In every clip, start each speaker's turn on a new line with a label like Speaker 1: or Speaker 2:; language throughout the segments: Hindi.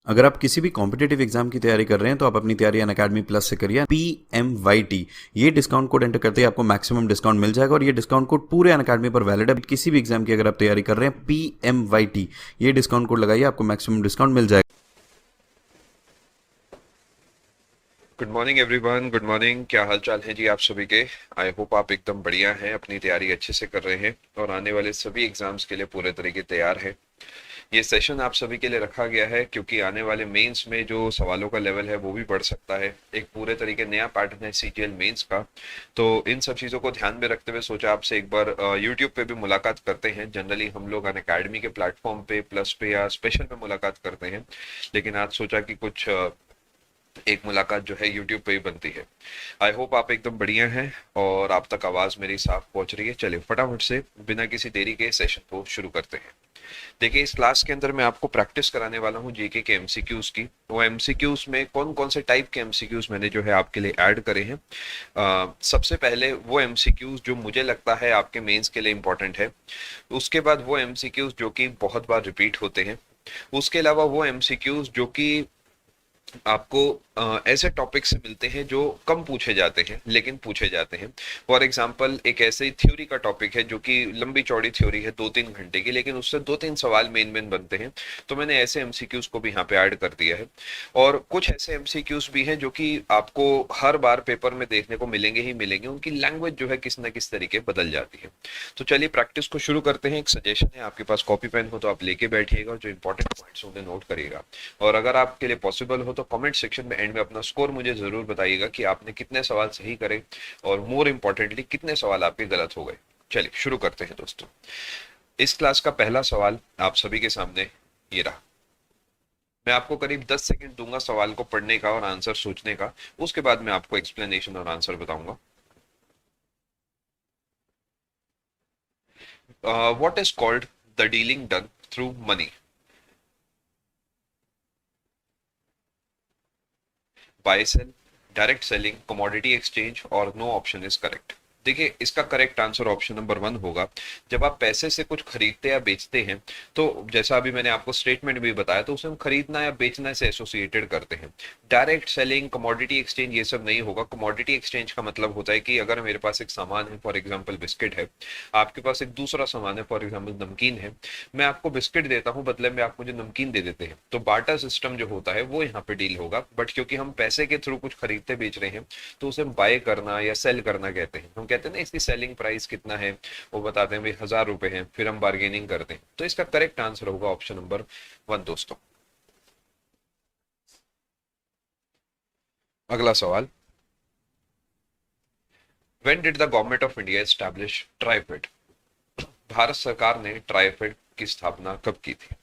Speaker 1: अगर आप किसी भी कॉम्पिटेटिव एग्जाम की तैयारी कर रहे हैं तो आप अपनी तैयारी अनअकैडमी प्लस से करिए। PMYT ये डिस्काउंट कोड एंटर करते ही आपको मैक्सिमम डिस्काउंट मिल जाएगा और ये डिस्काउंट कोड पूरे अनअकैडमी पर वैलिड है। किसी भी एग्जाम की अगर आप तैयारी कर रहे हैं PMYT ये डिस्काउंट कोड लगाइए, आपको मैक्सिमम डिस्काउंट मिल जाएगा।
Speaker 2: Good morning everyone, good morning. क्या हाल चाल है जी आप सभी के। आई होप आप एकदम बढ़िया हैं, अपनी तैयारी अच्छे से कर रहे हैं और आने वाले सभी एग्जाम्स के लिए पूरे तरीके तैयार हैं। ये सेशन आप सभी के लिए रखा गया है क्योंकि आने वाले मेंस में जो सवालों का लेवल है वो भी बढ़ सकता है। एक पूरे तरीके नया पैटर्न है सीजीएल मेंस का। तो इन सब चीज़ों को ध्यान में रखते हुए सोचा आपसे एक बार यूट्यूब पे भी मुलाकात करते हैं। जनरली हम लोग अनअकैडमी के प्लेटफॉर्म पे प्लस पे या स्पेशल पे मुलाकात करते हैं, लेकिन आज सोचा कि कुछ एक मुलाकात जो है यूट्यूब पे ही बनती है। आई होप आप एकदम बढ़िया हैं और आप तक आवाज मेरी साफ पहुंच रही है। चलिए फटाफट से बिना किसी देरी के सेशन को शुरू करते हैं। देखिए, इस क्लास के अंदर मैं आपको प्रैक्टिस कराने वाला हूँ जीके के एमसीक्यूज की। वो एमसीक्यूज में कौन कौन से टाइप के एमसीक्यूज मैंने जो है आपके लिए ऐड करे हैं। सबसे पहले वो एमसीक्यूज जो मुझे लगता है आपके मेंस के लिए इंपॉर्टेंट है, उसके बाद वो एमसीक्यूज जो कि बहुत बार रिपीट होते हैं, उसके अलावा वो एमसीक्यूज जो कि आपको ऐसे टॉपिक से मिलते हैं जो कम पूछे जाते हैं लेकिन पूछे जाते हैं। फॉर एग्जांपल, एक ऐसे थ्योरी का टॉपिक है जो कि लंबी चौड़ी थ्योरी है 2-3 घंटे की, लेकिन उससे 2-3 सवाल मेन मेन बनते हैं। तो मैंने ऐसे एमसीक्यूज को भी यहाँ पे ऐड कर दिया है। और कुछ ऐसे एमसीक्यूज भी हैं जो कि आपको हर बार पेपर में देखने को मिलेंगे ही मिलेंगे, उनकी लैंग्वेज जो है किस ना किस तरीके बदल जाती है। तो चलिए प्रैक्टिस को शुरू करते हैं। एक सजेशन है, आपके पास कॉपी पेन हो तो आप लेके बैठिएगा और जो इंपॉर्टेंट पॉइंट्स होंगे नोट करिएगा। और अगर आपके लिए पॉसिबल हो तो कमेंट सेक्शन में एंड में अपना स्कोर मुझे जरूर बताइएगा कि आपने कितने सवाल सही करे और मोर इंपॉर्टेंटली कितने सवाल आपके गलत हो गए। चलिए शुरू करते हैं दोस्तों। इस क्लास का पहला सवाल आप सभी के सामने ये रहा। मैं आपको करीब 10 सेकंड दूंगा सवाल को पढ़ने का और आंसर सोचने का। उसके बाद मैं आपको एक्सप्लेनेशन और आंसर बताऊंगा। What is called the dealing done through money? Buy sell, direct selling, commodity exchange और नो ऑप्शन इज करेक्ट। देखिए, इसका करेक्ट आंसर ऑप्शन नंबर 1 होगा। जब आप पैसे से कुछ खरीदते या बेचते हैं तो जैसा अभी मैंने आपको स्टेटमेंट भी बताया, तो उसे हम खरीदना या बेचना से एसोसिएटेड करते हैं। डायरेक्ट सेलिंग, कमोडिटी एक्सचेंज ये सब नहीं होगा। कमोडिटी एक्सचेंज का मतलब होता है कि अगर मेरे पास एक सामान है, फॉर एग्जाम्पल बिस्किट है, आपके पास एक दूसरा सामान है, फॉर एग्जाम्पल नमकीन है, मैं आपको बिस्किट देता हूँ, बदले में आप मुझे नमकीन दे देते हैं, तो बार्टर सिस्टम जो होता है वो यहाँ पे डील होगा। बट क्योंकि हम पैसे के थ्रू कुछ खरीदते बेच रहे हैं तो उसे बाय करना या सेल करना कहते हैं। हम कहते हैं ना इसकी सेलिंग प्राइस कितना है, वो बताते हैं भाई 1000 रुपए है, फिर हम बार्गेनिंग करते हैं। तो इसका करेक्ट आंसर होगा ऑप्शन नंबर 1 दोस्तों। अगला सवाल, when did the government of India establish TRIFED? Bharat सरकार ने ट्राइफेड की स्थापना कब की थी?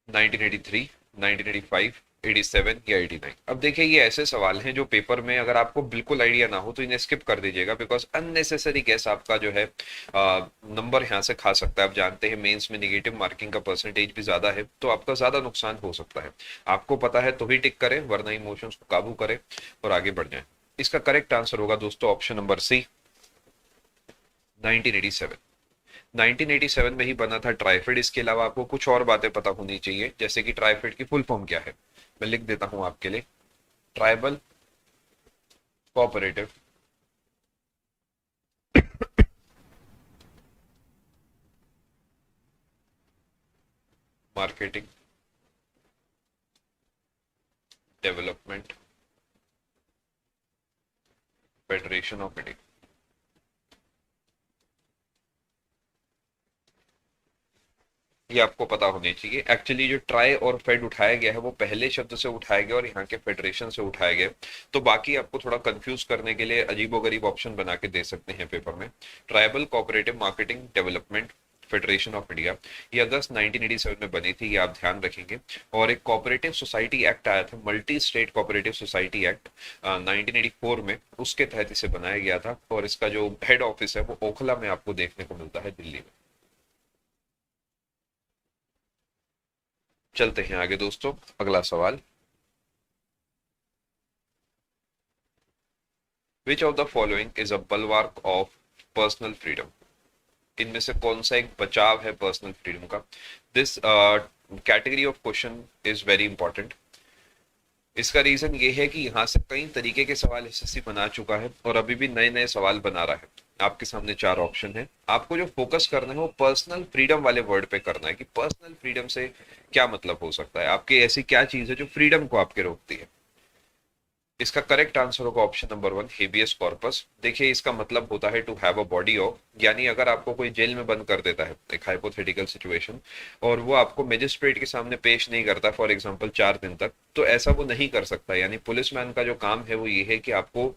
Speaker 2: 1983, 1985, 87 या 89? अब देखिए, ये ऐसे सवाल हैं जो पेपर में अगर आपको बिल्कुल आइडिया ना हो तो इन्हें स्किप कर दीजिएगा, बिकॉज अननेसेसरी गैस आपका जो है नंबर यहाँ से खा सकता है। आप जानते हैं मेंस में निगेटिव मार्किंग का परसेंटेज भी ज्यादा है, तो आपका ज्यादा नुकसान हो सकता है। आपको पता है तो ही टिक करें, वरना इमोशंस को काबू करें और आगे बढ़ जाए। इसका करेक्ट आंसर होगा दोस्तों ऑप्शन नंबर सी, 1987। 1987 में ही बना था ट्राइफेड। इसके अलावा आपको कुछ और बातें पता होनी चाहिए, जैसे कि ट्राइफेड की फुल फॉर्म क्या है। मैं लिख देता हूं आपके लिए, tribal cooperative marketing development federation of India. ये आपको पता होनी चाहिए। एक्चुअली जो ट्राई और फेड उठाया गया है वो पहले शब्द से उठाया गया और यहाँ के फेडरेशन से उठाया गया। तो बाकी आपको थोड़ा कंफ्यूज करने के लिए अजीबोगरीब ऑप्शन बना के दे सकते हैं पेपर में। Tribal cooperative marketing development federation of India, ये अगस्त 1987 में बनी थी, ये आप ध्यान रखेंगे। और एक कोऑपरेटिव सोसाइटी एक्ट आया था, multi state cooperative society act 1984 में, उसके तहत इसे बनाया गया था। और इसका जो हेड ऑफिस है वो ओखला में आपको देखने को मिलता है, दिल्ली में। चलते हैं आगे दोस्तों। अगला सवाल, which of the following is a bulwark of personal freedom? इनमें से कौन सा एक बचाव है पर्सनल फ्रीडम का? This category of question is very important. इसका रीजन ये है कि यहाँ से कई तरीके के सवाल एसएससी बना चुका है और अभी भी नए नए सवाल बना रहा है। आपके सामने 4 ऑप्शन है, आपको जो फोकस करना है वो पर्सनल फ्रीडम वाले वर्ड पे करना है कि पर्सनल फ्रीडम से क्या मतलब हो सकता है, आपकी ऐसी क्या चीज है जो फ्रीडम को आपके रोकती है। इसका करेक्ट आंसर होगा ऑप्शन नंबर 1, हेबियस कॉर्पस। देखिए इसका मतलब होता है to have a body of, यानी अगर आपको कोई जेल में बंद कर देता है, एक हाइपोथेटिकल सिचुएशन, और वो आपको मजिस्ट्रेट के सामने पेश नहीं करता फॉर एग्जांपल 4 दिन तक, तो ऐसा वो नहीं कर सकता। यानी पुलिसमैन का जो काम है वो ये है कि आपको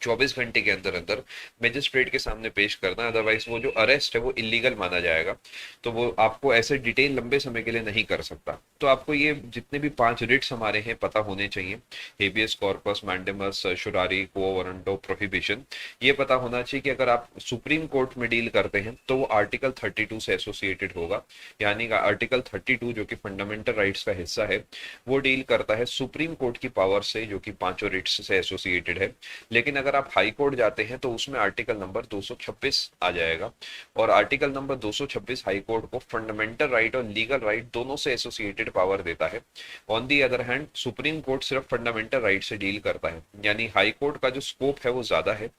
Speaker 2: 24 घंटे के अंदर अंदर मजिस्ट्रेट के सामने पेश करना, अदरवाइज वो जो अरेस्ट है वो इलीगल माना जाएगा। तो वो आपको ऐसे डिटेन लंबे समय के लिए नहीं कर सकता। तो आपको ये जितने भी 5 रिट्स हमारे हैं पता होने चाहिए, हेबियस कॉर्पस, मैंडेमस, सर्चुरारी, क्वो वारंटो, प्रोहिबिशन। ये पता होना चाहिए कि अगर आप सुप्रीम कोर्ट में डील करते हैं तो वो आर्टिकल 32 से एसोसिएटेड होगा। यानी आर्टिकल 32 जो कि फंडामेंटल राइट्स का हिस्सा है वो डील करता है सुप्रीम कोर्ट की पावर से, जो कि 5 रिट्स से एसोसिएटेड है। लेकिन अगर आप हाई कोर्ट जाते हैं तो उसमें आर्टिकल नंबर 226 आ जाएगा, और आर्टिकल नंबर 226 हाई कोर्ट को फंडामेंटल राइट और लीगल राइट दोनों से एसोसिएटेड पावर देता है। On the other hand supreme court सिर्फ फंडामेंटल राइट से डील करता है, यानी हाई कोर्ट का जो स्कोप है वो ज्यादा है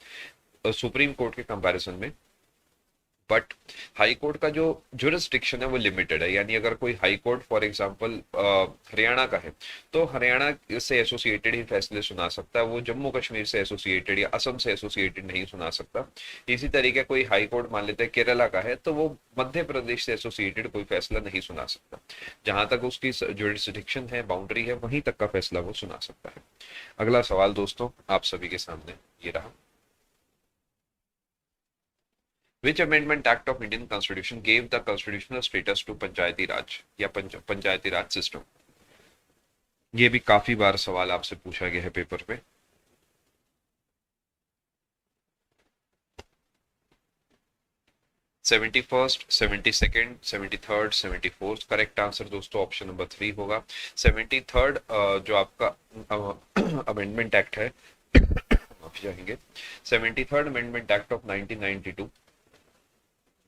Speaker 2: सुप्रीम कोर्ट के कंपैरिजन में। बट हाई कोर्ट का जो जुरिस्डिक्शन है वो लिमिटेड है। यानी अगर कोई high court for example Haryana का है तो हरियाणा से एसोसिएटेड ही फैसले सुना सकता है, वो जम्मू कश्मीर से एसोसिएटेड या असम से एसोसिएटेड नहीं सुना सकता। इसी तरीके कोई हाई कोर्ट मान लेते हैं केरला का है तो वो मध्य प्रदेश से एसोसिएटेड कोई फैसला नहीं सुना सकता। जहां तक उसकी जुरिस्डिक्शन है, बाउंड्री है, वहीं तक का फैसला वो सुना सकता है। अगला सवाल दोस्तों आप सभी के सामने ये रहा। Which Amendment Act of Indian Constitution gave the constitutional status to पंचायती राज या पंचायती राज सिस्टम? ये भी काफी बार सवाल आपसे पूछा गया है पेपर पे। Seventy first, 72nd, 73rd, 74th correct answer दोस्तों ऑप्शन नंबर 3 होगा। 73rd जो आपका अमेंडमेंट एक्ट है, माफी चाहेंगे, 73rd अमेंडमेंट एक्ट ऑफ 1992,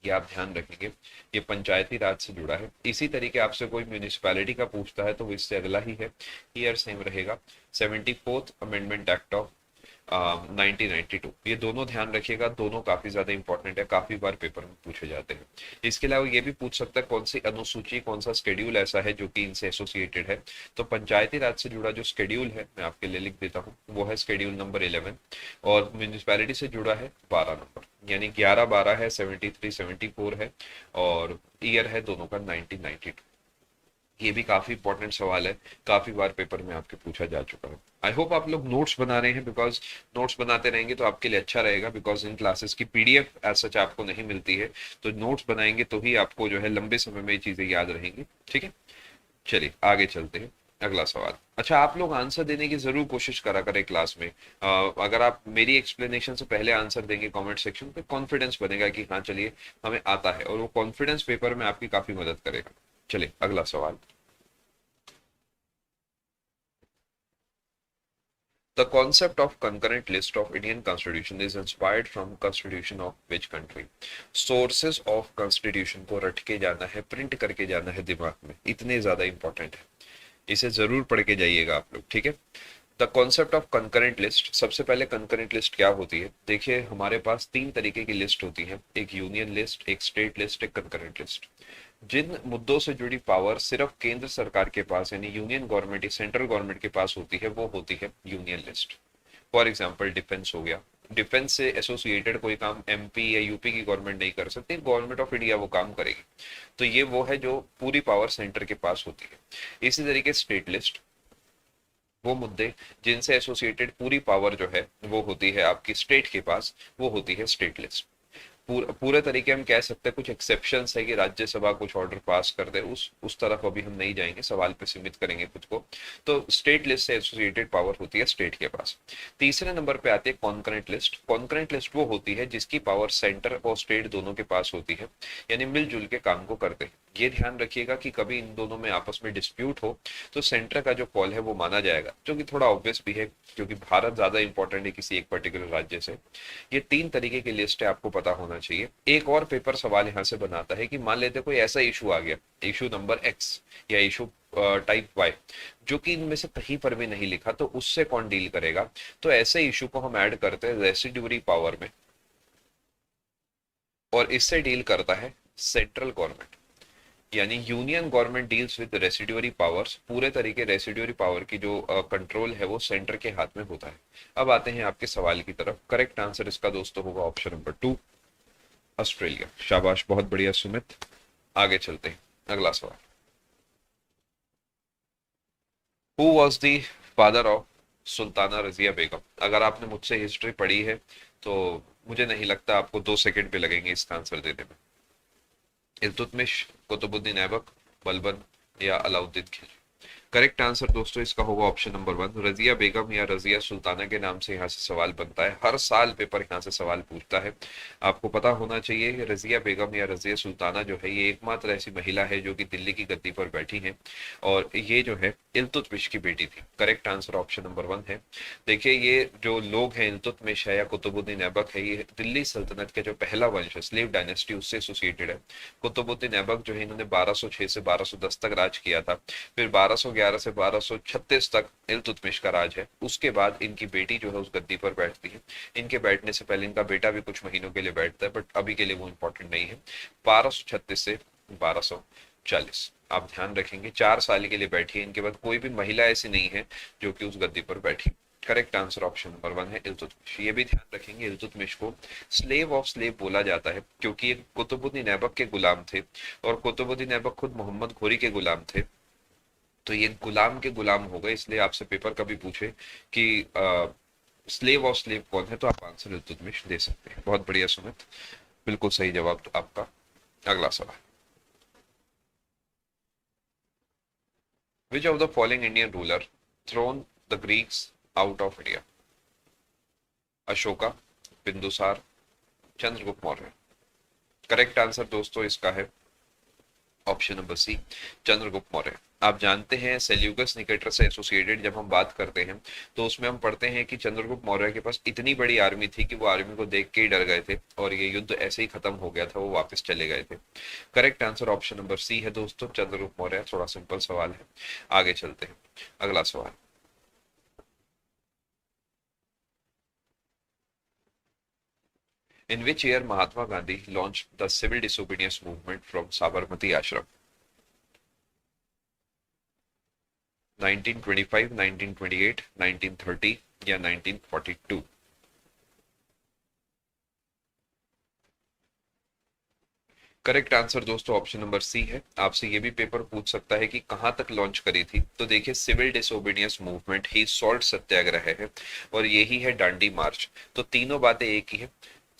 Speaker 2: ये आप ध्यान रखेंगे, ये पंचायती राज से जुड़ा है। इसी तरीके आपसे कोई म्यूनिसिपैलिटी का पूछता है तो वो इससे अगला ही है, ईयर सेम रहेगा। 74th अमेंडमेंट एक्ट ऑफ 1992, ये दोनों ध्यान रखिएगा, दोनों काफी ज्यादा इंपॉर्टेंट है, काफी बार पेपर में पूछे जाते हैं। इसके अलावा ये भी पूछ सकता है कौन सी अनुसूची, कौन सा शेड्यूल ऐसा है जो कि इनसे एसोसिएटेड है। तो पंचायती राज से जुड़ा जो शेड्यूल है मैं आपके लिए लिख देता हूँ, वो है शेड्यूल नंबर 11, और म्यूनिसिपैलिटी से जुड़ा है 12 नंबर, यानी 11 12 है, 73 74 है, और ईयर है दोनों का 1992। ये भी काफी इंपॉर्टेंट सवाल है, काफी बार पेपर में आपके पूछा जा चुका है। आई होप आप लोग नोट्स बना रहे हैं, बिकॉज नोट्स बनाते रहेंगे तो आपके लिए अच्छा रहेगा, बिकॉज इन क्लासेस की पीडीएफ एज सच आपको नहीं मिलती है, तो नोट्स बनाएंगे तो ही आपको जो है लंबे समय में ये चीजें याद रहेंगी। ठीक है, चलिए आगे चलते हैं। अगला सवाल, अच्छा आप लोग आंसर देने की जरूर कोशिश करा करें क्लास में। अगर आप मेरी एक्सप्लेनेशन से पहले आंसर देंगे कमेंट सेक्शन पे, कॉन्फिडेंस बनेगा कि हाँ चलिए हमें आता है, और वो कॉन्फिडेंस पेपर में आपकी काफी मदद करेगा। चलिए अगला सवाल, The concept of concurrent list of Indian Constitution is inspired from Constitution of which country? Sources of Constitution को रट के जाना है, प्रिंट करके जाना है दिमाग में, इतने ज्यादा इंपॉर्टेंट है, इसे जरूर पढ़ के जाइएगा आप लोग। ठीक है, the concept of concurrent list, सबसे पहले कंकरेंट लिस्ट क्या होती है? देखिए हमारे पास 3 तरीके की लिस्ट होती है, एक यूनियन लिस्ट, एक स्टेट लिस्ट, एक कंकरेंट लिस्ट। जिन मुद्दों से जुड़ी पावर सिर्फ केंद्र सरकार के पास यानी यूनियन गवर्नमेंट या सेंट्रल गवर्नमेंट के पास होती है वो होती है union list. For example defence हो गया, डिफेंस से एसोसिएटेड कोई काम एमपी या यूपी की गवर्नमेंट नहीं कर सकती, गवर्नमेंट ऑफ इंडिया वो काम करेगी। तो ये वो है जो पूरी पावर सेंटर के पास होती है। इसी तरीके स्टेट लिस्ट, वो मुद्दे जिनसे एसोसिएटेड पूरी पावर जो है वो होती है आपकी स्टेट के पास, वो होती है स्टेट लिस्ट। पूरे तरीके हम कह सकते हैं, कुछ एक्सेप्शंस है कि राज्यसभा कुछ ऑर्डर पास कर दे, उस तरफ अभी हम नहीं जाएंगे, सवाल पे सीमित करेंगे खुद को। तो स्टेट लिस्ट से एसोसिएटेड पावर होती है स्टेट के पास। तीसरे नंबर पे आती है कॉन्करेंट लिस्ट। कॉन्करेंट लिस्ट वो होती है जिसकी पावर सेंटर और स्टेट दोनों के पास होती है, यानी मिलजुल के काम को करते हैं। ये ध्यान रखिएगा कि कभी इन दोनों में आपस में डिस्प्यूट हो तो सेंटर का जो कॉल है वो माना जाएगा, जो कि थोड़ा ऑब्वियस भी है क्योंकि भारत ज्यादा इंपॉर्टेंट है किसी एक पर्टिकुलर राज्य से। ये 3 तरीके की लिस्ट है, आपको पता होना चाहिए। एक और पेपर सवाल यहाँ से बनाता है कि मान लेते कोई ऐसा इशू आ गया, इशू नंबर एक्स या इशू टाइप वाई, जो कि इनमें से कहीं पर भी नहीं लिखा, तो उससे कौन डील करेगा? तो ऐसे इशू को हम ऐड करते हैं रेसिड्यूरी पावर में, और इससे डील करता है सेंट्रल गवर्नमेंट। यानी union government deals with residuary powers. पूरे तरीके रेसिड्यूरी पावर की जो कंट्रोल है वो सेंटर के हाथ में होता है। अब आते हैं आपके सवाल की तरफ। करेक्ट आंसर इसका दोस्तों होगा ऑप्शन नंबर 2, ऑस्ट्रेलिया। शाबाश, बहुत बढ़िया सुमित। आगे चलते हैं, अगला सवाल। Who was the father of Sultana Razia Begum? अगर आपने मुझसे हिस्ट्री पढ़ी है तो मुझे नहीं लगता आपको 2 सेकंड भी लगेंगे इसका आंसर देने में। इल्तुतमिश, कुतुबुद्दीन ऐबक, बलबन या अलाउद्दीन खिलजी? करेक्ट आंसर दोस्तों इसका होगा ऑप्शन नंबर 1, रजिया बेगम या रजिया सुल्ताना के नाम से यहाँ से सवाल बनता है। हर साल पेपर यहाँ से सवाल पूछता है। आपको पता होना चाहिए कि रजिया बेगम या रजिया सुल्ताना जो है ये एकमात्र ऐसी महिला है जो कि दिल्ली की गद्दी पर बैठी है, और ये जो है इल्तुतमिश की बेटी थी। करेक्ट आंसर ऑप्शन नंबर 1 है। देखिए ये जो लोग हैं, इल्तुतमिश है या कुतुबुद्दीन ऐबक है, ये दिल्ली सल्तनत के जो पहला वंश है, स्लेव डायनेस्टी, उससे एसोसिएटेड है। कुतुबुद्दीन ऐबक जो है इन्होंने 1206 से 1210 तक राज किया था। फिर 1211 से 1236 तक इल्तुतमिश का राज है। उसके बाद इनकी बेटी जो है उस गद्दी पर बैठती है। इनके बैठने से पहले इनका बेटा भी कुछ महीनों के लिए बैठता है, बट अभी के लिए वो इंपॉर्टेंट नहीं है। 1236 से 1240 आप ध्यान रखेंगे, 4 साल के लिए बैठी है। इनके बाद कोई भी महिला ऐसी नहीं है जो कि उस गद्दी पर बैठी। करेक्ट आंसर ऑप्शन नंबर 1 है इल्तुतमिश। ये भी ध्यान रखेंगे, इल्तुतमिश को स्लेव ऑफ स्लेव बोला जाता है क्योंकि ये कुतुबुद्दीन ऐबक के गुलाम थे, और कुतुबुद्दीन ऐबक खुद मोहम्मद घोरी के गुलाम थे। तो ये गुलाम के गुलाम हो गए, इसलिए आपसे पेपर कभी पूछे कि स्लेव ऑफ स्लेव कौन है, तो आप आंसर इल्तुतमिश दे सकते हैं। बहुत बढ़िया सुमित, बिल्कुल सही जवाब आपका। अगला सवाल। Which of the following Indian ruler thrown the Greeks out of India? Ashoka, Bindusara, Chandragupta Maurya? Correct answer दोस्तों इसका है option number C, Chandragupta Maurya. आप जानते हैं सेल्यूकस निकेटर से एसोसिएटेड जब हम बात करते हैं तो उसमें हम पढ़ते हैं कि चंद्रगुप्त मौर्य के पास इतनी बड़ी आर्मी थी कि वो आर्मी को देख के ही डर गए थे, और ये युद्ध ऐसे ही खत्म हो गया था, वो वापस चले गए थे। Correct answer option number C है दोस्तों, चंद्रगुप्त मौर्य। थोड़ा सिंपल सवाल है, आगे चलते हैं, अगला सवाल। In which year Mahatma Gandhi launched the civil disobedience movement from Sabarmati Ashram? 1925, 1928, 1930 या 1942? करेक्ट आंसर दोस्तों ऑप्शन नंबर सी है। आपसे ये भी पेपर पूछ सकता है कि कहां तक लॉन्च करी थी, तो देखिए सिविल डिसोबीडियंस मूवमेंट ही सॉल्ट सत्याग्रह है, और यही है डांडी मार्च। तो तीनों बातें एक ही है,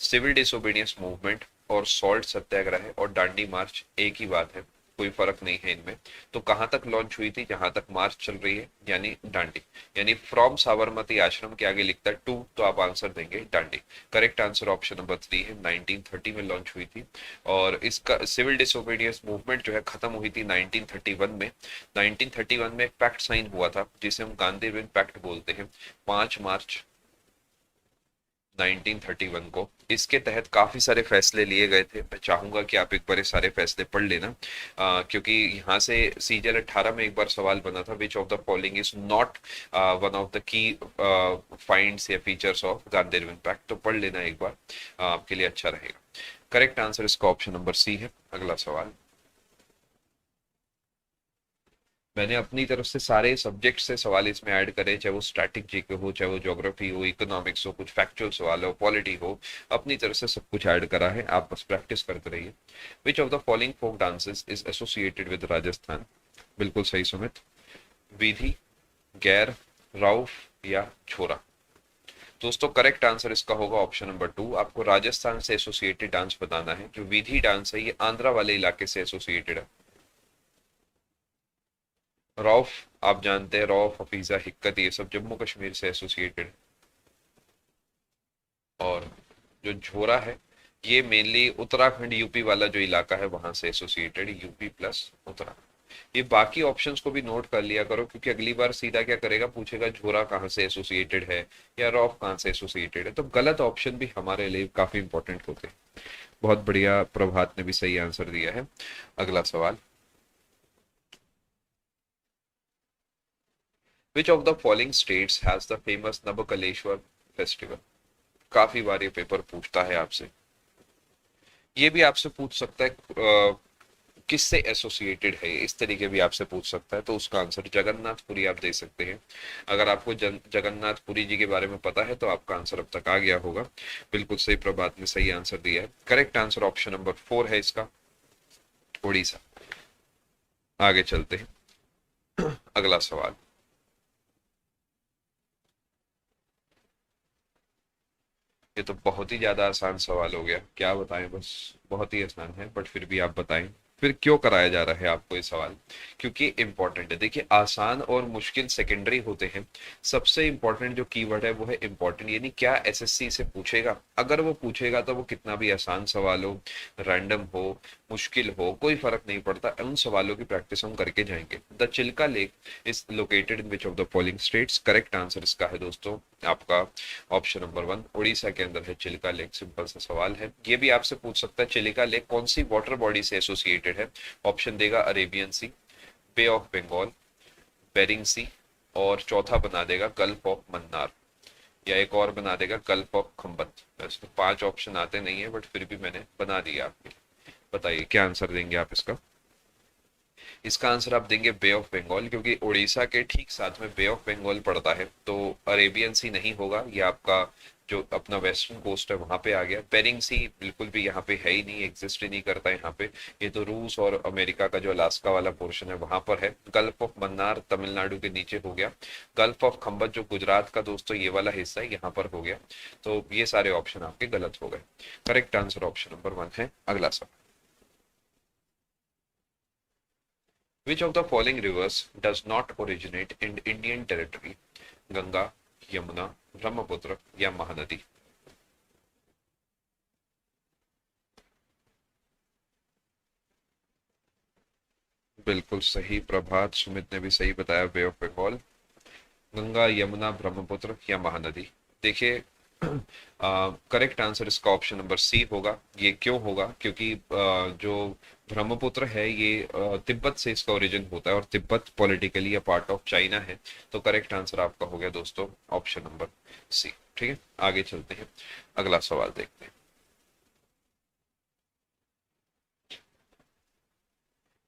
Speaker 2: सिविल डिसोबीडियंस मूवमेंट और सॉल्ट सत्याग्रह और डांडी मार्च एक ही बात है, कोई फर्क नहीं है इनमें। तो कहां तक लॉन्च हुई थी? जहां तक मार्च चल रही है, यानी डांडी। यानी फ्रॉम साबरमती आश्रम के आगे लिखता है टू, तो आप आंसर देंगे डांडी। करेक्ट आंसर ऑप्शन नंबर 3 है, 1930 में लॉन्च हुई थी। और इसका सिविल डिसोबीडियंस मूवमेंट जो है खत्म हुई थी 1931 में। 1931 में एक पैक्ट साइन हुआ था जिसे हम गांधी विन पैक्ट बोलते हैं, 5 मार्च 1931 को। इसके तहत काफी सारे फैसले लिए गए थे। मैं चाहूंगा कि आप एक बार ये सारे फैसले पढ़ लेना, क्योंकि यहाँ से सीजीएल 18 में एक बार सवाल बना था, विच of the following is not one of the key finds या फीचर्स ऑफ गांधी इम्पैक्ट। तो पढ़ लेना एक बार, आपके लिए अच्छा रहेगा। करेक्ट आंसर इसका ऑप्शन नंबर सी है। अगला सवाल। मैंने अपनी तरफ से सारे सब्जेक्ट से सवाल इसमें ऐड करे, चाहे वो स्टैटिक जीके हो, चाहे वो ज्योग्राफी हो, इकोनॉमिक्स हो, कुछ फैक्चुअल सवाल हो, पॉलिटी हो, अपनी तरफ से सब कुछ ऐड करा है। आप बस प्रैक्टिस करते रहिए। Which of the following folk dances is associated with Rajasthan? बिल्कुल सही सुमित, विधि, गैर, राउफ या छोरा? दोस्तों करेक्ट आंसर इसका होगा ऑप्शन नंबर 2। आपको राजस्थान से एसोसिएटेड डांस बताना है। जो विधि डांस है ये आंध्रा वाले इलाके से एसोसिएटेड है। रौफ आप जानते हैं, रौफ, हफीजा, हिक्कत, ये सब जम्मू कश्मीर से एसोसिएटेड है। और जो झोरा है ये मेनली उत्तराखंड यूपी वाला जो इलाका है वहां से एसोसिएटेड, यूपी प्लस उत्तराखंड। ये बाकी ऑप्शंस को भी नोट कर लिया करो, क्योंकि अगली बार सीधा क्या करेगा, पूछेगा झोरा कहाँ से एसोसिएटेड है या रॉफ कहाँ से एसोसिएटेड है, तो गलत ऑप्शन भी हमारे लिए काफी इंपॉर्टेंट होते हैं। बहुत बढ़िया, प्रभात ने भी सही आंसर दिया है। अगला सवाल, which of the following states has the famous Nabakalebara festival. काफी बार ये पेपर पूछता है आपसे। ये भी आपसे पूछ सकता है किससे एसोसिएटेड है, इस तरीके भी आपसे पूछ सकता है। तो उसका आंसर जगन्नाथपुरी आप दे सकते हैं। अगर आपको जगन्नाथपुरी जी के बारे में पता है तो आपका आंसर अब तक आ गया होगा। बिल्कुल सही, प्रभात ने सही आंसर दिया है। करेक्ट आंसर ऑप्शन नंबर 4 है इसका, उड़ीसा। आगे चलते हैं। अगला सवाल, ये तो बहुत ही ज्यादा आसान सवाल हो गया, क्या बताएं, बस बहुत ही आसान है, बट फिर भी आप बताएं फिर क्यों कराया जा रहा है आपको ये सवाल, क्योंकि इंपॉर्टेंट है। देखिए, आसान और मुश्किल सेकेंडरी होते हैं, सबसे इंपॉर्टेंट जो कीवर्ड है वो है इंपॉर्टेंट। यानी क्या एसएससी से पूछेगा, अगर वो पूछेगा तो वो कितना भी आसान सवाल हो, रैंडम हो, मुश्किल हो, कोई फर्क नहीं पड़ता, उन सवालों की प्रैक्टिस हम करके जाएंगे। The Chilka lake is located in which of the following states. Correct answer इसका है दोस्तों आपका ऑप्शन नंबर 1, उड़ीसा के अंदर है चिल्का लेक। सिंपल सा सवाल है। ये भी आपसे पूछ सकता है चिल्का लेक कौन सी वाटर बॉडी से एसोसिएटेड है। ऑप्शन देगा Arabian sea, bay of Bengal, Bering sea, और चौथा बना देगा गल्फ ऑफ मन्नार, या एक और बना देगा गल्फ ऑफ खम्बत। वैसे तो 5 ऑप्शन आते नहीं है, बट फिर भी मैंने बना दिया आपके लिए। बताइए क्या आंसर देंगे आप इसका। इसका आंसर आप देंगे बे ऑफ बंगाल, क्योंकि उड़ीसा के ठीक साथ में बे ऑफ बंगाल पड़ता है, तो अरेबियन सी नहीं होगा, ये आपका जो अपना वेस्टर्न कोस्ट है वहां पे आ गया। बेरिंग सी बिल्कुल भी यहाँ पे है ही नहीं, एग्जिस्ट ही नहीं करता यहाँ पे, ये तो रूस और अमेरिका का जो अलास्का वाला पोर्शन है वहां पर है। गल्फ ऑफ मन्नार तमिलनाडु के नीचे हो गया। गल्फ ऑफ खम्बत जो गुजरात का दोस्तों ये वाला हिस्सा है यहाँ पर हो गया। तो ये सारे ऑप्शन आपके गलत हो गए। करेक्ट आंसर ऑप्शन नंबर 1 है। अगला सवाल, which of the following rivers does not originate in Indian territory? Ganga, Yamuna, Brahmaputra या महानदी। बिल्कुल सही प्रभात, सुमित ने भी सही बताया, बे ऑफ बंगाल। गंगा, यमुना, ब्रह्मपुत्र या महानदी। देखिए, करेक्ट आंसर इसका ऑप्शन नंबर सी होगा। ये क्यों होगा, क्योंकि जो ब्रह्मपुत्र है ये तिब्बत से इसका ओरिजिन होता है, और Tibet politically a part of China है। तो करेक्ट आंसर आपका हो गया दोस्तों ऑप्शन नंबर सी। ठीक है, आगे चलते हैं, अगला सवाल देखते हैं।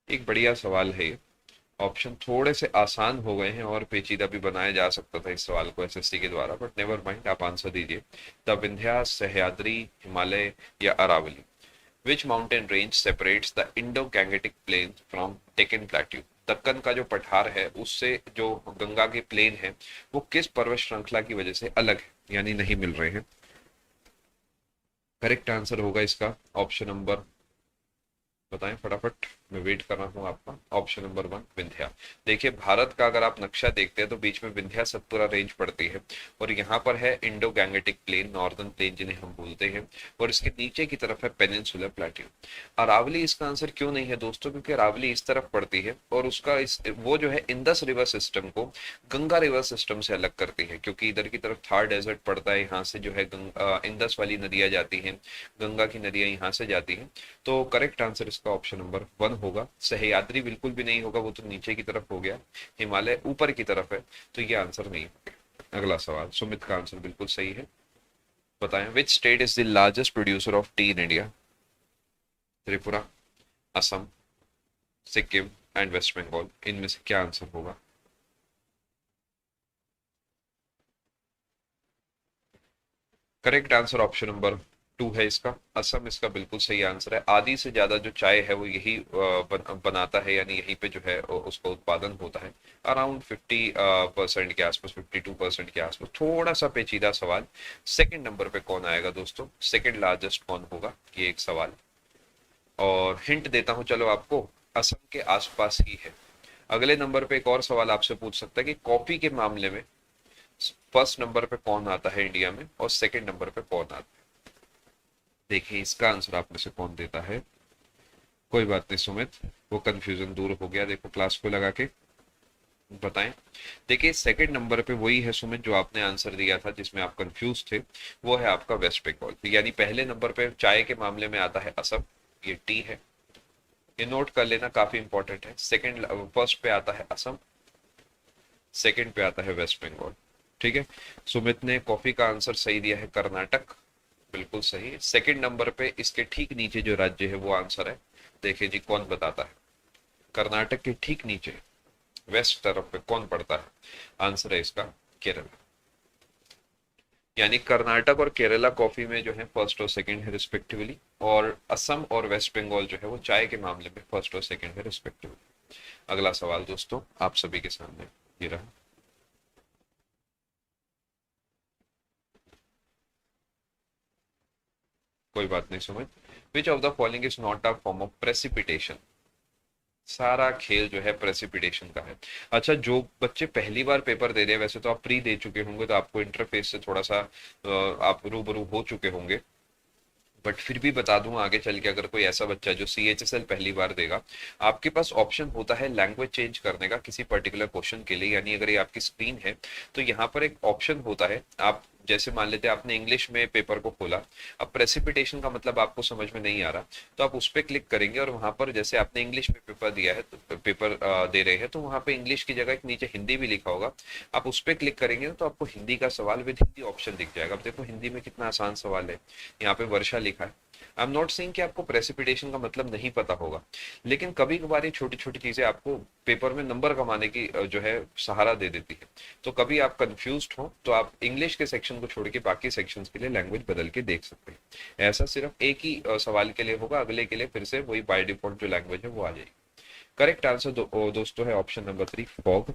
Speaker 2: एक बढ़िया सवाल है ये। ऑप्शन थोड़े से आसान हो गए हैं और पेचीदा भी बनाया जा सकता था इस सवाल को एसएससी के द्वारा, बट नेवर माइंड, आप आंसर दीजिए। द विंध्या, सह्याद्री, हिमालय या Aravalli. Which mountain range separates the Indo Gangetic plain from Deccan plateau. Deccan का जो पठार है उससे जो गंगा के प्लेन है वो किस पर्वत श्रृंखला की वजह से अलग है, यानी नहीं मिल रहे हैं। करेक्ट आंसर होगा इसका ऑप्शन नंबर, बताएं फटाफट, मैं वेट कर रहा हूं आपका। Option number 1 Vindhya. देखिए, भारत का अगर आप नक्शा देखते हैं तो बीच में विंध्या सतपुरा रेंज पड़ती है, और यहाँ पर है Indo Gangetic plain, northern plain जिन्हें हम बोलते हैं, और इसके नीचे की तरफ है पेनिनसुलर प्लेट्यू। अरावली इसका आंसर क्यों नहीं है दोस्तों, क्योंकि अरावली इस तरफ पड़ती है, और उसका वो जो है इंदस रिवर सिस्टम को गंगा रिवर सिस्टम से अलग करती है, क्योंकि इधर की तरफ थार डेजर्ट पड़ता है, यहाँ से जो है इंदस वाली नदियां जाती हैं, गंगा की नदियां यहाँ से जाती हैं। तो करेक्ट आंसर इसका ऑप्शन नंबर 1 होगा। सह्याद्री बिल्कुल भी नहीं होगा, वो तो नीचे की तरफ हो गया। हिमालय ऊपर की तरफ है, तो ये आंसर नहीं होगा। अगला सवाल, सुमित का आंसर बिल्कुल सही है। बताएं, which state is the largest producer of tea in India. Tripura, Assam, Sikkim and West Bengal. इनमें से क्या आंसर होगा। करेक्ट आंसर ऑप्शन नंबर 2 है इसका, असम इसका बिल्कुल सही आंसर है। आधी से ज्यादा जो चाय है वो यही बनाता है, यानी यहीं पे जो है उसका उत्पादन होता है। अराउंड 50% के आसपास, 52% के आसपास। थोड़ा सा पेचीदा सवाल, सेकंड नंबर पे कौन आएगा दोस्तों, सेकंड लार्जेस्ट कौन होगा, ये एक सवाल। और हिंट देता हूं चलो आपको, असम के आसपास ही है। अगले नंबर पे एक और सवाल आपसे पूछ सकता है कि कॉफी के मामले में फर्स्ट नंबर पे कौन आता है इंडिया में, और सेकंड नंबर पे कौन आता है। देखिए इसका आंसर आप में से कौन देता है। कोई बात नहीं सुमित, वो कंफ्यूजन दूर हो गया, देखो क्लास को लगा के बताएं। देखिए सेकंड नंबर पे वही है सुमित जो आपने आंसर दिया था जिसमें आप कंफ्यूज थे, वो है आपका वेस्ट बंगाल। यानी पहले नंबर पे चाय के मामले में आता है असम, ये टी है, ये नोट कर लेना, काफी इंपॉर्टेंट है। सेकंड फर्स्ट पे आता है असम, सेकंड पे आता है वेस्ट बंगाल। ठीक है, सुमित ने कॉफी का आंसर सही दिया है कर्नाटक, बिल्कुल सही है। सेकंड नंबर पे इसके ठीक नीचे जो राज्य है वो आंसर है, देखिए जी कौन बताता है। कर्नाटक के ठीक नीचे वेस्ट तरफ पे कौन पड़ता है, आंसर है इसका केरला। यानी कर्नाटक और केरला कॉफी में जो है फर्स्ट और सेकंड है रिस्पेक्टिवली, और असम और वेस्ट बंगाल जो है वो चाय के मामले में फर्स्ट और सेकंड है रिस्पेक्टिवली। अगला सवाल दोस्तों आप सभी के सामने ये रहा। कोई बात नहीं समझ। विच of the following is not a form of precipitation. सारा खेल जो है प्रेसिपिटेशन का है। अच्छा, जो बच्चे पहली बार पेपर दे रहे हैं, वैसे तो आप प्री दे चुके होंगे तो आपको इंटरफेस से थोड़ा सा आप रूबरू हो चुके होंगे, बट फिर भी बता दूं आगे चल के अगर कोई ऐसा बच्चा जो CHSL पहली बार देगा, आपके पास ऑप्शन होता है लैंग्वेज चेंज करने का किसी पर्टिकुलर क्वेश्चन के लिए। यानी अगर ये आपकी स्क्रीन है तो यहाँ पर एक ऑप्शन होता है, आप जैसे मान लेते हैं आपने इंग्लिश में पेपर को खोला, अब प्रेसिपिटेशन का मतलब आपको समझ में नहीं आ रहा, तो आप उस पर क्लिक करेंगे और वहां पर जैसे आपने इंग्लिश में पेपर दिया है तो पेपर दे रहे हैं, तो वहां पे इंग्लिश की जगह एक नीचे हिंदी भी लिखा होगा, आप उस पर क्लिक करेंगे तो आपको हिंदी का सवाल विद हिंदी ऑप्शन दिख जाएगा। अब देखो हिंदी में कितना आसान सवाल है, यहाँ पे वर्षा लिखा है। आई एम नॉट सेइंग कि आपको प्रेसिपिटेशन का मतलब नहीं पता होगा, लेकिन कभी कभार ये छोटी छोटी चीजें आपको पेपर में नंबर कमाने की जो है सहारा दे देती है। तो कभी आप कंफ्यूज्ड हो तो आप इंग्लिश के सेक्शन को छोड़ के बाकी सेक्शंस के लिए लैंग्वेज बदल के देख सकते हैं। ऐसा सिर्फ एक ही सवाल के लिए होगा, अगले के लिए फिर से वही बाय डिफॉल्ट जो लैंग्वेज है वो आ जाएगी। करेक्ट आंसर दोस्तों है ऑप्शन नंबर 3 फॉग।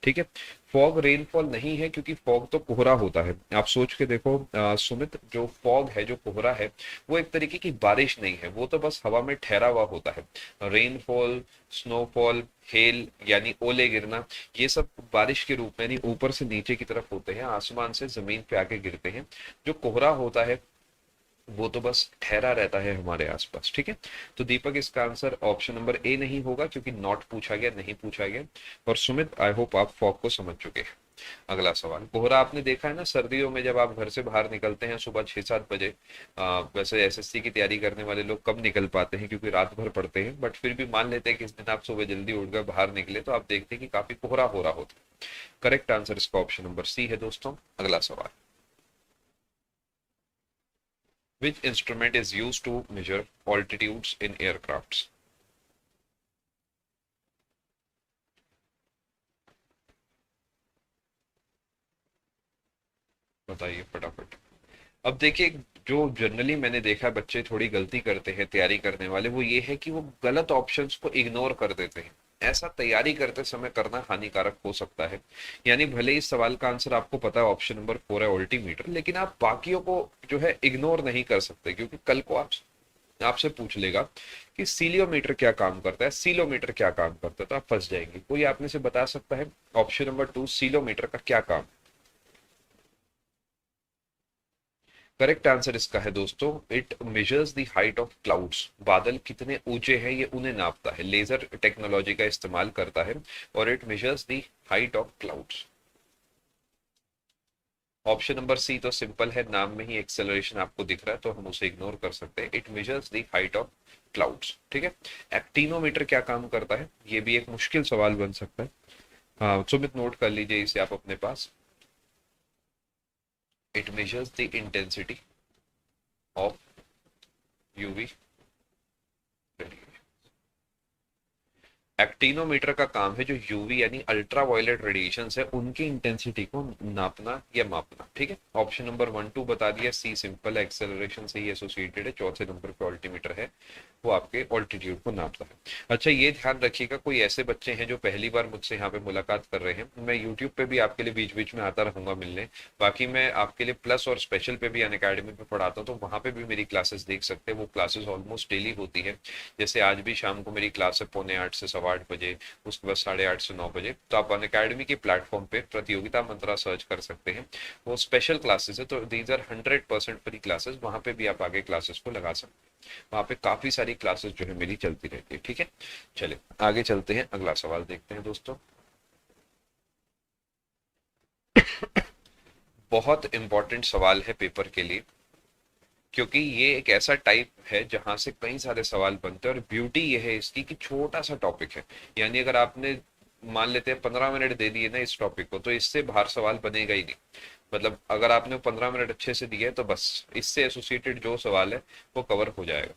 Speaker 2: ठीक है, फॉग रेनफॉल नहीं है क्योंकि फॉग तो कोहरा होता है। आप सोच के देखो सुमित, जो फॉग है जो कोहरा है वो एक तरीके की बारिश नहीं है, वो तो बस हवा में ठहरा हुआ होता है। रेनफॉल, स्नोफॉल, हेल यानी ओले गिरना, ये सब बारिश के रूप में यानी ऊपर से नीचे की तरफ होते हैं, आसमान से जमीन पे आके गिरते हैं। जो कोहरा होता है वो तो बस ठहरा रहता है हमारे आसपास। ठीक है, तो दीपक इसका आंसर ऑप्शन नंबर ए नहीं होगा क्योंकि नॉट पूछा गया, नहीं पूछा गया। और सुमित आई होप आप फॉग को समझ चुके हैं। अगला सवाल, कोहरा आपने देखा है ना सर्दियों में जब आप घर से बाहर निकलते हैं सुबह 6-7 बजे। वैसे SSC की तैयारी करने वाले लोग कम निकल पाते हैं क्योंकि रात भर पढ़ते हैं, बट फिर भी मान लेते हैं कि इस दिन आप सुबह जल्दी उठकर बाहर निकले तो आप देखते हैं कि काफी कोहरा हो रहा होता है। करेक्ट आंसर इसका ऑप्शन नंबर सी है दोस्तों। अगला सवाल, which instrument is used to measure altitudes in aircrafts? बताइए फटाफट। अब देखिए, जो जनरली मैंने देखा है बच्चे थोड़ी गलती करते हैं तैयारी करने वाले, वो ये है कि वो गलत ऑप्शंस को इग्नोर कर देते हैं। ऐसा तैयारी करते समय करना हानिकारक हो सकता है। यानी भले इस सवाल का आंसर आपको पता है ऑप्शन नंबर 4 है ऑल्टीमीटर, लेकिन आप बाकियों को जो है इग्नोर नहीं कर सकते क्योंकि कल को आप आपसे पूछ लेगा कि सीलियोमीटर क्या काम करता है, सीलोमीटर क्या काम करता है, तो आप फंस जाएंगे। कोई आप में से बता सकता है ऑप्शन नंबर 2 सीलोमीटर का क्या काम? करेक्ट आंसर इसका है दोस्तों, it measures the height of clouds. बादल कितने ऊंचे हैं ये उन्हें नापता है, लेजर टेक्नोलॉजी का इस्तेमाल करता है, और it measures the height of clouds. Option number C तो सिंपल है, नाम में ही एक्सेलरेशन आपको दिख रहा है तो हम उसे इग्नोर कर सकते हैं। It measures the height of clouds. ठीक है, एक्टिनोमीटर क्या काम करता है, ये भी एक मुश्किल सवाल बन सकता है। हाँ सुमित नोट कर लीजिए इसे आप अपने पास। It measures the intensity of UV radiation. Actinometer का काम है जो यूवी यानी अल्ट्रा वायलेट रेडिएशन है उनकी इंटेंसिटी को नापना या मापना। ठीक है, ऑप्शन नंबर 1 2 बता दिया, सी सिंपल एक्सेलरेशन से ही एसोसिएटेड है, चौथे नंबर पे ऑल्टीमीटर है। वो आपके ऑल्टीट्यूड को नापता है। अच्छा, ये ध्यान रखिएगा, कोई ऐसे बच्चे हैं जो पहली बार मुझसे यहाँ पे मुलाकात कर रहे हैं, मैं यूट्यूब पे भी आपके लिए बीच बीच में आता रहूंगा मिलने। बाकी मैं आपके लिए प्लस और स्पेशल पे भी अनअकैडमी पे पढ़ाता हूँ, तो वहाँ पे भी मेरी क्लासेस देख सकते हैं। वो क्लासेस ऑलमोस्ट डेली होती है। जैसे आज भी शाम को मेरी क्लास है 7:45 से 8:15 बजे, उसके बाद 8:30 से 9 बजे। तो आप अनअकैडमी के प्लेटफॉर्म पे प्रतियोगिता मंत्रा सर्च कर सकते हैं। वो स्पेशल क्लासेस है, तो दीज आर 100% फ्री क्लासेस। वहाँ पे भी आप आगे क्लासेस को लगा सकते हैं। वहाँ पे काफी सारी क्लासेस जो है मेरी चलती रहती है। ठीक है, चलिए आगे चलते हैं, अगला सवाल देखते हैं दोस्तों। बहुत इंपॉर्टेंट सवाल है पेपर के लिए, क्योंकि ये एक ऐसा टाइप है जहां से कई सारे सवाल बनते हैं, और ब्यूटी ये है इसकी कि छोटा सा टॉपिक है। यानी अगर आपने मान लेते हैं 15 मिनट दे दिए ना इस टॉपिक को, तो इससे बाहर सवाल बनेगा ही नहीं। मतलब अगर आपने 15 मिनट अच्छे से दिए तो बस इससे एसोसिएटेड जो सवाल है वो कवर हो जाएगा।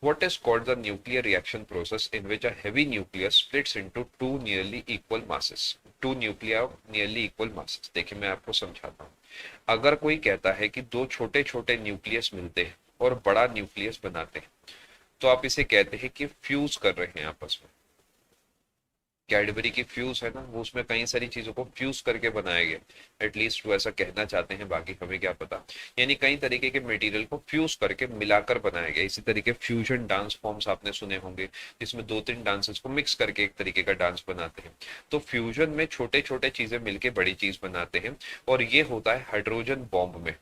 Speaker 2: What is called the nuclear reaction process in which a heavy nucleus splits into two nearly equal masses? Two nuclei of nearly equal masses. देखिए मैं आपको समझाता हूँ। अगर कोई कहता है कि दो छोटे छोटे न्यूक्लियस मिलते हैं और बड़ा न्यूक्लियस बनाते हैं, तो आप इसे कहते हैं कि फ्यूज कर रहे हैं आपस में। कैडबरी की फ्यूज है ना, वो उसमें कई सारी चीजों को फ्यूज करके बनाया गया। एटलीस्ट वो ऐसा कहना चाहते हैं, बाकी हमें क्या पता। यानी कई तरीके के मटेरियल को फ्यूज करके मिलाकर बनाया गया। इसी तरीके फ्यूजन डांस फॉर्म्स आपने सुने होंगे, जिसमें दो तीन डांसेस को मिक्स करके एक तरीके का डांस बनाते हैं। तो फ्यूजन में छोटे छोटे चीजें मिलके बड़ी चीज बनाते हैं, और ये होता है हाइड्रोजन बॉम्ब में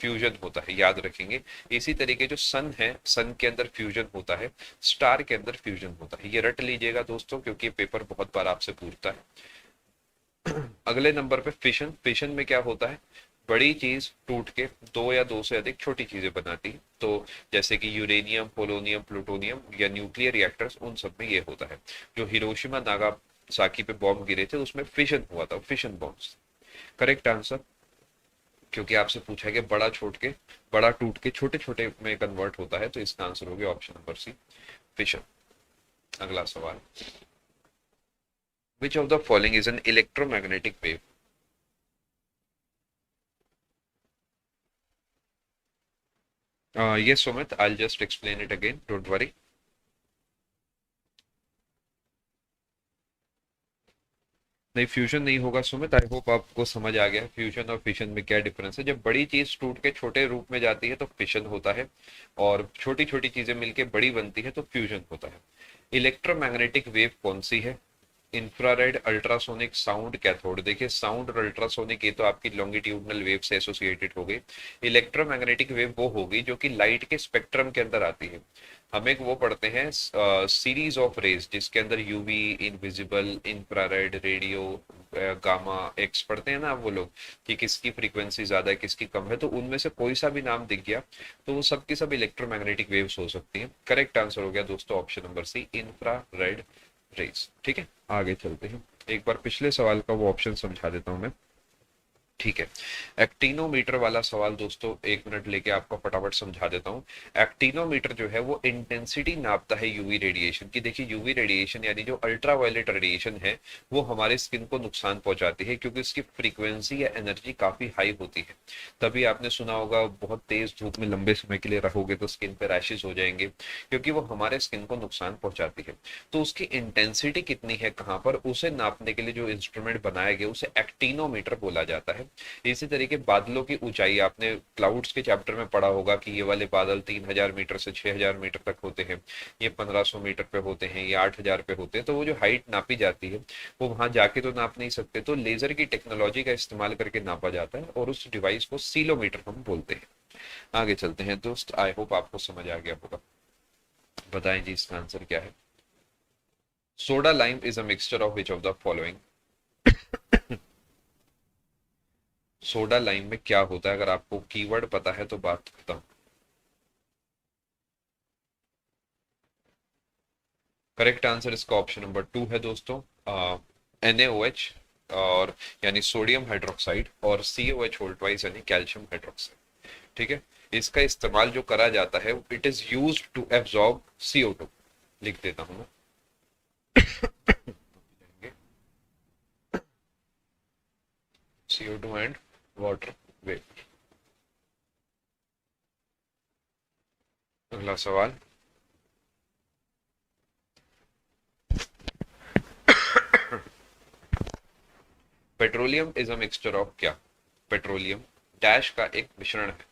Speaker 2: फ्यूजन होता है, याद रखेंगे। इसी तरीके जो सन है, सन के अंदर फ्यूजन होता है, स्टार के अंदर फ्यूजन होता है। ये रट लीजिएगा दोस्तों, क्योंकि पेपर बहुत बार आपसे पूछता है। अगले नंबर पे फिशन। फिशन में क्या होता है, बड़ी चीज टूट के दो या दो से अधिक छोटी चीजें बनाती है। तो जैसे कि यूरेनियम, पोलोनियम, प्लूटोनियम या न्यूक्लियर रिएक्टर्स, उन सब में ये होता है। जो हिरोशिमा नागासाकी पे बॉम्ब गिरे थे उसमें फिशन हुआ था, फिशन बॉम्ब्स। करेक्ट आंसर, क्योंकि आपसे पूछा है कि बड़ा टूट के छोटे छोटे में कन्वर्ट होता है, तो इसका आंसर हो गया ऑप्शन नंबर सी, फिशन। अगला सवाल, which of the following is an electromagnetic wave? yes Sumit, I'll just explain it again, don't worry. नहीं, फ्यूजन नहीं होगा सुमित। आई होप आपको समझ आ गया फ्यूजन और फिशन में क्या डिफरेंस है। जब बड़ी चीज टूट के छोटे रूप में जाती है तो फिशन होता है, और छोटी छोटी चीजें मिलके बड़ी बनती है तो फ्यूजन होता है। इलेक्ट्रोमैग्नेटिक वेव कौन सी है? Infrared, ultrasonic, sound, cathode. देखिए साउंड और अल्ट्रासोनिक ये तो आपकी लॉन्गिट्यूडनल वेव से एसोसिएटेड हो गई। इलेक्ट्रोमैग्नेटिक वेव वो होगी जो कि लाइट के स्पेक्ट्रम के अंदर आती है। हम एक वो पढ़ते हैं सीरीज ऑफ रेज, जिसके अंदर UV, invisible, infrared, radio, gamma, x पढ़ते हैं ना आप वो लोग, कि किसकी फ्रीक्वेंसी ज्यादा है किसकी कम है। तो उनमें से कोई सा भी नाम दिख गया तो वो सब की सब इलेक्ट्रोमैग्नेटिक वेव्स हो सकती हैं। करेक्ट आंसर हो गया दोस्तों option number C, infrared rays. ठीक है, आगे चलते हैं। एक बार पिछले सवाल का वो ऑप्शन समझा देता हूं मैं। ठीक है, एक्टिनोमीटर वाला सवाल दोस्तों 1 मिनट लेके आपको फटाफट समझा देता हूँ। एक्टिनोमीटर जो है वो इंटेंसिटी नापता है यूवी रेडिएशन की। देखिए यूवी रेडिएशन यानी जो अल्ट्रावायलेट रेडिएशन है वो हमारे स्किन को नुकसान पहुंचाती है, क्योंकि इसकी फ्रीक्वेंसी या एनर्जी काफी हाई होती है। तभी आपने सुना होगा बहुत तेज धूप में लंबे समय के लिए रहोगे तो स्किन पे रैशेस हो जाएंगे, क्योंकि वो हमारे स्किन को नुकसान पहुंचाती है। तो उसकी इंटेंसिटी कितनी है कहाँ पर, उसे नापने के लिए जो इंस्ट्रूमेंट बनाया गया उसे एक्टिनोमीटर बोला जाता है। इसी तरीके बादलों की ऊंचाई, आपने क्लाउड्स के चैप्टर में पढ़ा होगा कि ये वाले बादल 3,000 मीटर से 6,000 मीटर तक होते हैं, ये 1,500 मीटर पे होते हैं, ये 8,000 पे होते हैं। तो वो जो हाइट नापी जाती है वो वहां जाके तो नाप नहीं सकते, तो लेजर की टेक्नोलॉजी का इस्तेमाल करके नापा जाता है, और उस डिवाइस को सीलोमीटर हम बोलते हैं। आगे चलते हैं दोस्त, आई होप आपको समझ आ गया होगा। बताएं जी इसका आंसर क्या है? Soda lime is a mixture of which of the following? Soda lime में क्या होता है? अगर आपको कीवर्ड पता है तो बात खत्म। करेक्ट आंसर इसका ऑप्शन नंबर 2 है दोस्तों, NaOH, और यानी सोडियम हाइड्रोक्साइड, और COH होल ट्वाइस यानी कैल्शियम हाइड्रोक्साइड। ठीक है, इसका इस्तेमाल जो करा जाता है it is used to absorb CO2। लिख देता हूं मैं, CO2 एंड वाटर वेपर। अगला सवाल, petroleum is a mixture of क्या? पेट्रोलियम डैश का एक मिश्रण है।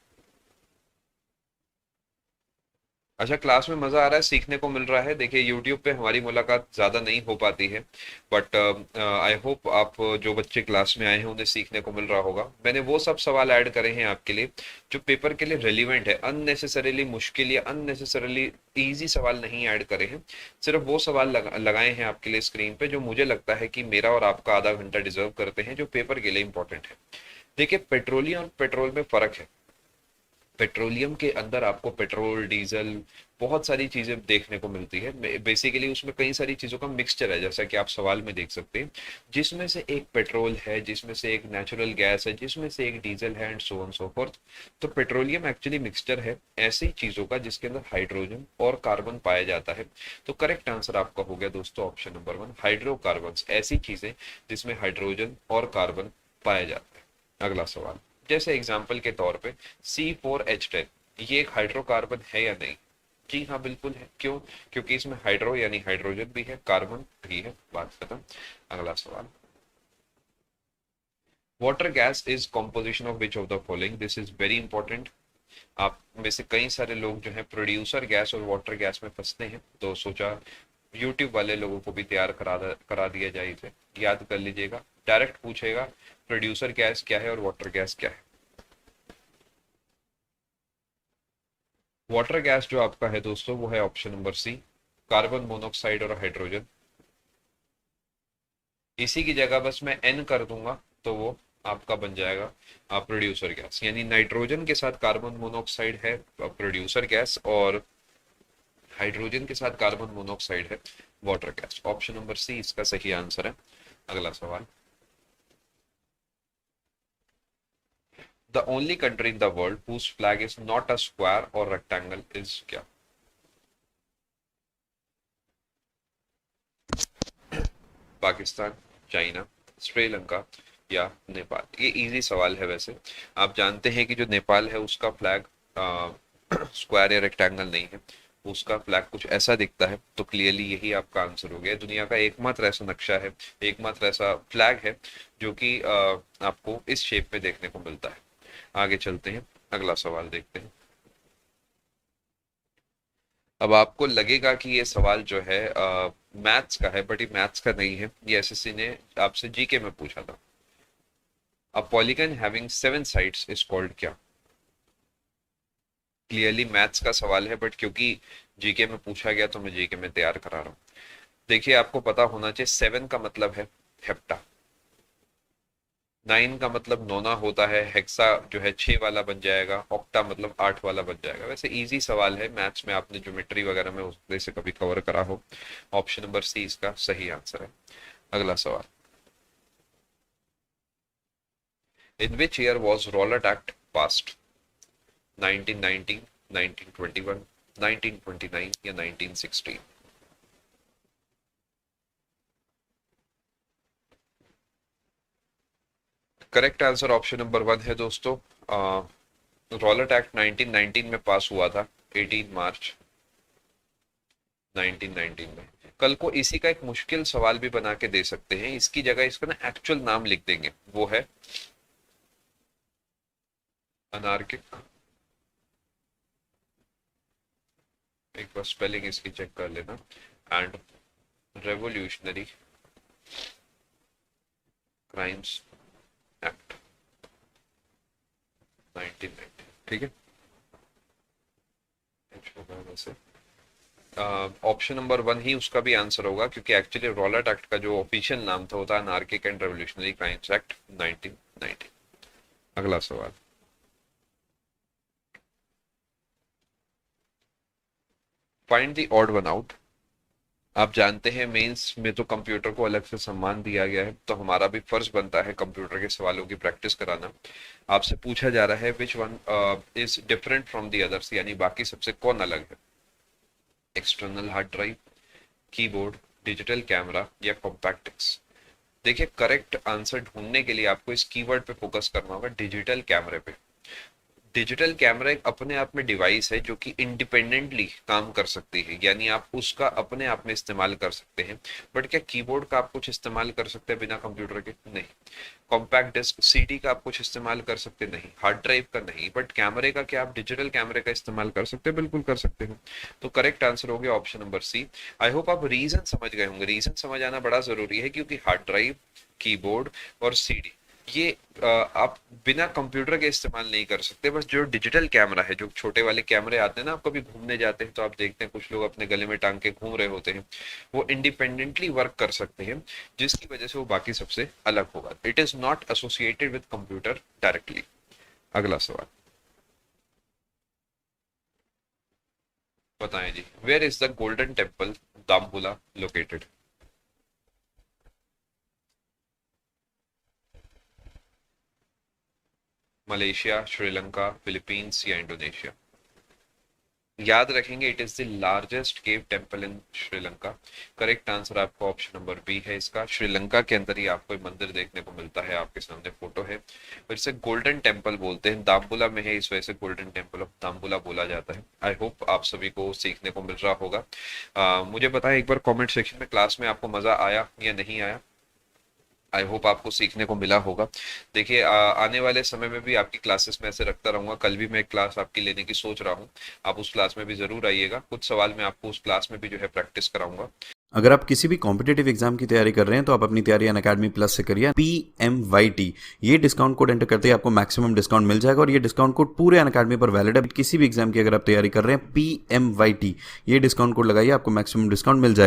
Speaker 2: अच्छा, क्लास में मजा आ रहा है, सीखने को मिल रहा है। देखिए यूट्यूब पे हमारी मुलाकात ज्यादा नहीं हो पाती है, बट आई होप आप जो बच्चे क्लास में आए हैं उन्हें सीखने को मिल रहा होगा। मैंने वो सब सवाल ऐड करे हैं आपके लिए जो पेपर के लिए रेलिवेंट है, अननेसेसरीली मुश्किल या अननेसेसरीली इजी सवाल नहीं ऐड करे हैं। सिर्फ वो सवाल लगाए हैं आपके लिए स्क्रीन पे जो मुझे लगता है कि मेरा और आपका आधा घंटा डिजर्व करते हैं, जो पेपर के लिए इंपॉर्टेंट है। देखिए पेट्रोलियम और पेट्रोल में फर्क है। पेट्रोलियम के अंदर आपको पेट्रोल, डीजल, बहुत सारी चीजें देखने को मिलती है। बेसिकली उसमें कई सारी चीजों का मिक्सचर है, जैसा कि आप सवाल में देख सकते हैं, जिसमें से एक पेट्रोल है, जिसमें से एक नेचुरल गैस है, जिसमें से एक डीजल है, and so on so fourth. तो पेट्रोलियम एक्चुअली मिक्सचर है ऐसी चीजों का जिसके अंदर हाइड्रोजन और कार्बन पाया जाता है। तो करेक्ट आंसर आपका हो गया दोस्तों ऑप्शन नंबर 1, हाइड्रोकार्बन, ऐसी चीजें जिसमें हाइड्रोजन और कार्बन पाया जाता है। अगला सवाल, जैसे एग्जाम्पल के तौर पे C4H10, ये एक हाइड्रोकार्बन है या नहीं? जी हाँ बिल्कुल है। क्यों? क्योंकि इसमें हाइड्रो यानी हाइड्रोजन भी है, कार्बन भी है, बात खत्म। अगला सवाल, water gas is composition of which of the following? This is very important. आप में से कई सारे लोग जो है प्रोड्यूसर गैस और वाटर गैस में फंसते हैं, तो सोचा यूट्यूब वाले लोगों को भी तैयार करा दिया जाए। इसे याद कर लीजिएगा, डायरेक्ट पूछेगा प्रोड्यूसर गैस क्या है और वाटर गैस क्या है। वाटर गैस जो आपका है दोस्तों वो है option number C, carbon monoxide और हाइड्रोजन। इसी की जगह बस मैं एन कर दूंगा तो वो आपका बन जाएगा प्रोड्यूसर गैस, यानी नाइट्रोजन के साथ कार्बन मोनोऑक्साइड है प्रोड्यूसर गैस, और हाइड्रोजन के साथ कार्बन मोनोऑक्साइड है water gas. Option number C इसका सही आंसर है। अगला सवाल, the only country in the world whose flag is not a square और रेक्टेंगल इज क्या? पाकिस्तान, चाइना, श्रीलंका या नेपाल? ये इजी सवाल है वैसे। आप जानते हैं कि जो नेपाल है उसका फ्लैग स्क्वायर या रेक्टेंगल नहीं है, उसका फ्लैग कुछ ऐसा दिखता है। तो क्लियरली यही आपका आंसर हो गया। दुनिया का एकमात्र ऐसा नक्शा है, एकमात्र ऐसा फ्लैग है जो कि आपको इस शेप में देखने को मिलता है। आगे चलते हैं, अगला सवाल देखते हैं। अब आपको लगेगा कि ये सवाल जो है मैथ्स का है, बट ये मैथ्स का नहीं है, ये एसएससी ने आपसे जीके में पूछा था। A polygon having 7 sides is called क्या? क्लियरली मैथ्स का सवाल है, बट क्योंकि जीके में पूछा गया तो मैं जीके में तैयार करा रहा हूँ। देखिए आपको पता होना चाहिए 7 का मतलब है हेप्टा, 9 का मतलब नोना होता है, हेक्सा जो है 6 वाला बन जाएगा, ऑक्टा मतलब 8 वाला बन जाएगा। वैसे इजी सवाल है, मैथ्स में आपने ज्योमेट्री वगैरह में उससे से कभी कवर करा हो। ऑप्शन नंबर सी इसका सही आंसर है। अगला सवाल, in which year was Rowlatt Act passed? 1919, 1921, 1929 या 1916? करेक्ट आंसर ऑप्शन नंबर 1 है दोस्तों। रॉलेट एक्ट 1919 में पास हुआ था, 18 मार्च 1919 में। कल को इसी का एक मुश्किल सवाल भी बना के दे सकते हैं, इसकी जगह इसका ना एक्चुअल नाम लिख देंगे, वो है अनार्किक। एक बार स्पेलिंग इसकी चेक कर लेना, एंड रेवोल्यूशनरी क्राइम्स एक्ट 1990। ठीक है, वैसे ऑप्शन नंबर 1 ही उसका भी आंसर होगा, क्योंकि एक्चुअली रॉलेट एक्ट का जो ऑफिशियल नाम था होता है anarchic and revolutionary crimes act 1990। अगला सवाल, find the odd one out. आप जानते हैं मेंस में तो कंप्यूटर को अलग से सम्मान दिया गया है, तो हमारा भी फर्ज बनता है कंप्यूटर के सवालों की प्रैक्टिस कराना। आपसे पूछा जा रहा है which one is different from the others, यानी बाकी सबसे कौन अलग है? External hard drive, keyboard, digital camera या कॉम्पैक्ट डिस्क? देखिए करेक्ट आंसर ढूंढने के लिए आपको इस कीवर्ड पे फोकस करना होगा, डिजिटल कैमरे पे। डिजिटल कैमरा एक अपने आप में डिवाइस है जो कि इंडिपेंडेंटली काम कर सकती है, यानी आप उसका अपने आप में इस्तेमाल कर सकते हैं। बट क्या कीबोर्ड का आप कुछ इस्तेमाल कर सकते हैं बिना कंप्यूटर के? नहीं। कॉम्पैक्ट डिस्क सीडी का आप कुछ इस्तेमाल कर सकते? नहीं। हार्ड ड्राइव का नहीं। बट कैमरे का क्या आप डिजिटल कैमरे का इस्तेमाल कर सकते हैं? बिल्कुल कर सकते हैं। तो करेक्ट आंसर हो गया option number C. I hope आप रीजन समझ गए होंगे। रीजन समझ आना बड़ा जरूरी है, क्योंकि हार्ड ड्राइव, कीबोर्ड और सीडी ये आप बिना कंप्यूटर के इस्तेमाल नहीं कर सकते। बस जो डिजिटल कैमरा है, जो छोटे वाले कैमरे आते हैं ना, आप कभी घूमने जाते हैं तो आप देखते हैं कुछ लोग अपने गले में टांग के घूम रहे होते हैं, वो इंडिपेंडेंटली वर्क कर सकते हैं, जिसकी वजह से वो बाकी सबसे अलग होगा। It is not associated with computer directly. अगला सवाल बताएं जी। Where is the Golden Temple Dambulla located? Malaysia, Sri Lanka, Philippines या इंडोनेशिया? याद रखेंगे, it is the largest cave temple in Sri Lanka. Correct answer आपका ऑप्शन नंबर बी है इसका। श्रीलंका के अंदर ही आपको ये मंदिर देखने को मिलता है, आपके सामने फोटो है, और इसे गोल्डन टेम्पल बोलते हैं। दाम्बुला में है, इस वजह से गोल्डन टेम्पल ऑफ दाम्बुला बोला जाता है। आई होप आप सभी को सीखने को मिल रहा होगा। मुझे बताएं एक बार कमेंट सेक्शन में, क्लास में आपको मजा आया या नहीं आया? आई होप आपको सीखने को मिला होगा। देखिए आने वाले समय में भी आपकी क्लासेस में ऐसे रखता रहूंगा। कल भी मैं एक क्लास आपकी लेने की सोच रहा हूँ, आप उस क्लास में भी जरूर आइएगा। कुछ सवाल मैं आपको उस क्लास में भी जो है प्रैक्टिस कराऊंगा।
Speaker 1: अगर आप किसी भी कॉम्पिटेटिव एग्जाम की तैयारी कर रहे हैं तो आप अपनी तैयारी अनअकैडमी प्लस से करिए। PMYT ये डिस्काउंट कोड एंटर करते ही आपको मैक्सिमम डिस्काउंट मिल जाएगा, और ये डिस्काउंट कोड पूरे अनअकैडमी पर वैलिड है। किसी भी एग्जाम की अगर आप तैयारी कर रहे हैं, PMYT ये डिस्काउंट कोड लगाइए, आपको मैक्सिमम डिस्काउंट मिल जाएगा।